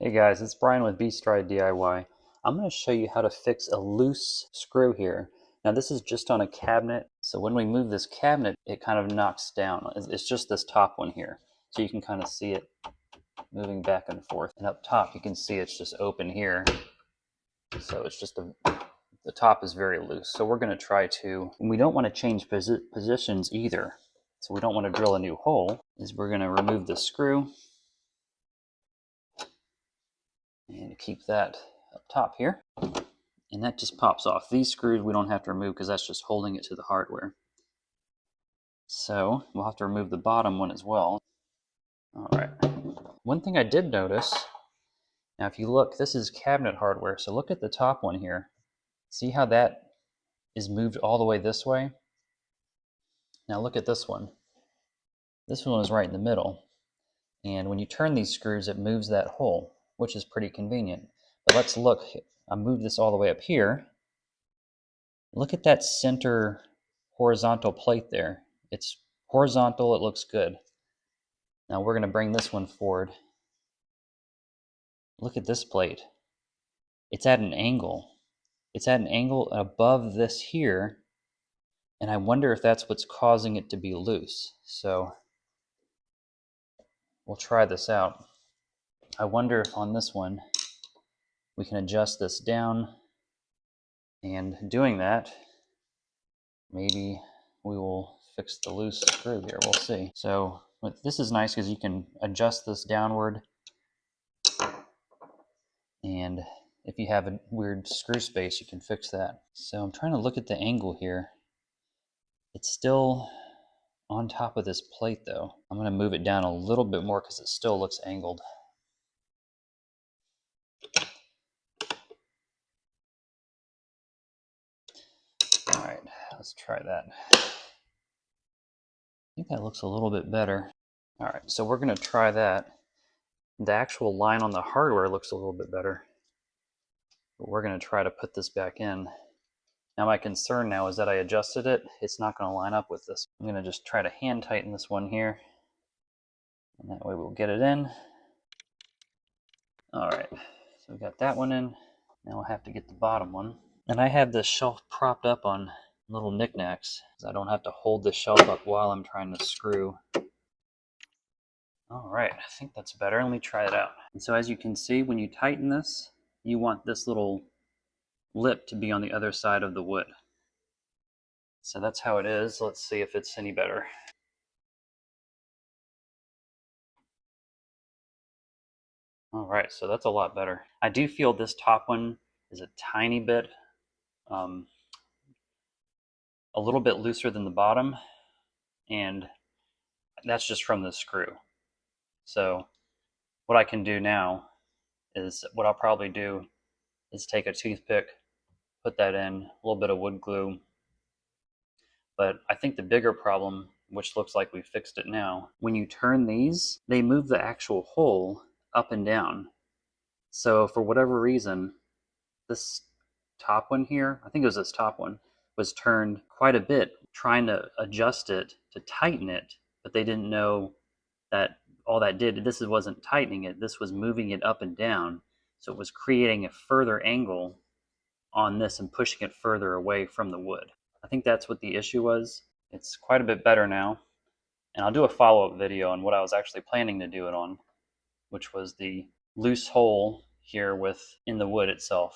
Hey guys, it's Brian with B-Stride DIY. I'm going to show you how to fix a loose screw here. Now this is just on a cabinet, so when we move this cabinet, it kind of knocks down. It's just this top one here. So you can kind of see it moving back and forth. And up top, you can see it's just open here. So it's just the top is very loose. So we're going to try to, and we don't want to change positions either. So we don't want to drill a new hole, is we're going to remove the screw and keep that up top here. And that just pops off. These screws we don't have to remove because that's just holding it to the hardware. So we'll have to remove the bottom one as well. All right. One thing I did notice, now if you look, this is cabinet hardware. So look at the top one here. See how that is moved all the way this way? Now look at this one. This one is right in the middle. And when you turn these screws, it moves that hole, which is pretty convenient. But let's look. I moved this all the way up here. Look at that center horizontal plate there. It's horizontal, it looks good. Now we're going to bring this one forward. Look at this plate. It's at an angle. It's at an angle above this here, and I wonder if that's what's causing it to be loose. So we'll try this out. I wonder if on this one we can adjust this down, and doing that, maybe we will fix the loose screw here. We'll see. So this is nice because you can adjust this downward, and if you have a weird screw space, you can fix that. So I'm trying to look at the angle here. It's still on top of this plate though. I'm going to move it down a little bit more because it still looks angled. All right, let's try that. I think that looks a little bit better. All right, so we're going to try that. The actual line on the hardware looks a little bit better. But we're going to try to put this back in. Now my concern now is that I adjusted it. It's not going to line up with this. I'm going to just try to hand tighten this one here. And that way we'll get it in. All right, so we got that one in. Now we'll have to get the bottom one. And I have this shelf propped up on little knickknacks, so I don't have to hold the shelf up while I'm trying to screw. All right, I think that's better. Let me try it out. And so as you can see, when you tighten this, you want this little lip to be on the other side of the wood. So that's how it is. Let's see if it's any better. All right, so that's a lot better. I do feel this top one is a tiny bit, a little bit looser than the bottom, and that's just from the screw. So what I can do now is, what I'll probably do is take a toothpick, put that in, a little bit of wood glue. But I think the bigger problem, which looks like we fixed it now, when you turn these, they move the actual hole up and down. So for whatever reason, this top one here, I think it was this top one, was turned quite a bit, trying to adjust it to tighten it, but they didn't know that all that did, this wasn't tightening it, this was moving it up and down. So it was creating a further angle on this and pushing it further away from the wood. I think that's what the issue was. It's quite a bit better now. And I'll do a follow-up video on what I was actually planning to do it on, which was the loose hole here in the wood itself.